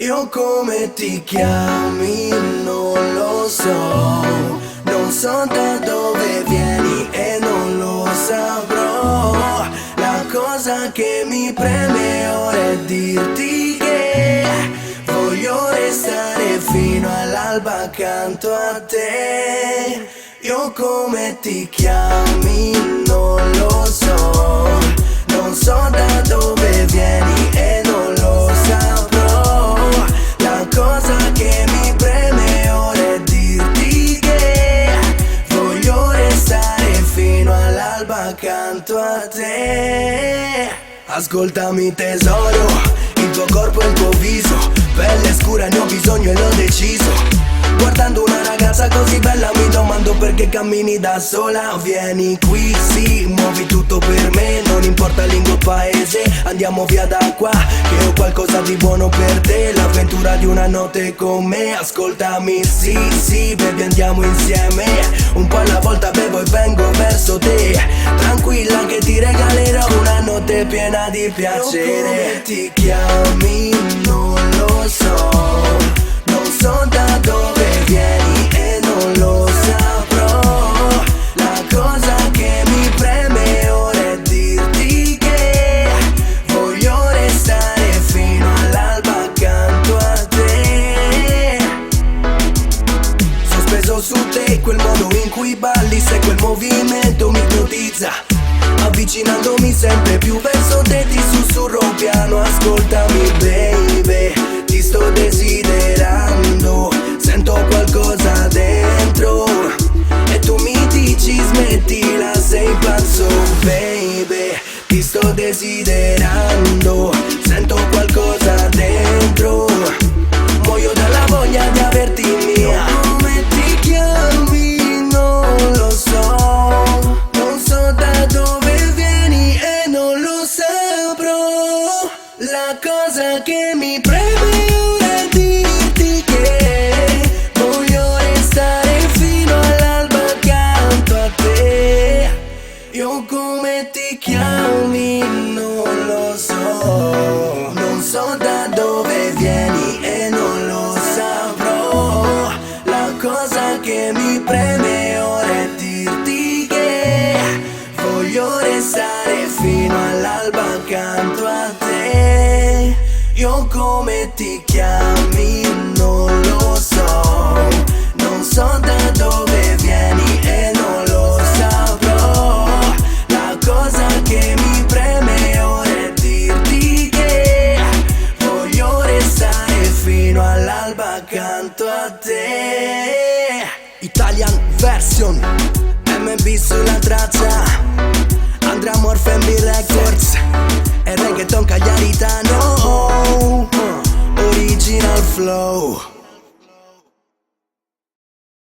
Io come ti chiami non lo so, non so da dove vieni e non lo saprò. La cosa che mi preme ora è dirti che voglio restare fino all'alba accanto a te. Io come ti chiami non lo so, non so da dove vieni e non lo saprò. La cosa che mi preme ora è dirti che voglio restare fino all'alba accanto a te. Ascoltami tesoro, il tuo corpo e il tuo viso, pelle scura ne ho bisogno e l'ho deciso. Guardando una ragazza così bella mi domando perché cammini da sola. Vieni qui, sì, muovi tutto per me, non importa lingua o paese. Andiamo via da qua, che ho qualcosa di buono per te. L'avventura di una notte con me. Ascoltami, sì, sì, baby andiamo insieme. Un po' alla volta bevo e vengo verso te. Tranquilla che ti regalerò una notte piena di piacere. Come ti chiami non lo so, non so da dove vieni e non lo saprò. La cosa che mi preme ora è dirti che voglio restare fino all'alba accanto a te. Sospeso su te, quel modo in cui balli, se quel movimento mi ipnotizza. Avvicinandomi sempre più verso te ti sussurro piano. Ascoltami baby, ti sto desiderando, sento qualcosa dentro e tu mi dici smettila, sei pazzo baby. Ti sto desiderando, sento qualcosa dentro, muoio dalla voglia di averti mia. Come ti chiami non lo so, non so da dove vieni e non lo saprò. La cosa che mi preme ora è dirti che voglio restare fino all'alba accanto a te. Io come ti chiami non lo so, non so da dove vieni e non lo saprò. La cosa che mi preme ora è dirti che voglio restare fino all'alba accanto a te. Io come ti chiami non lo so, non so da dove vieni e non lo saprò. La cosa che mi preme ora è dirti che voglio restare fino all'alba accanto a te. Italian version, MB sulla traccia, Andrea Morfe MB Records e reggaeton cagliaritano, original flow.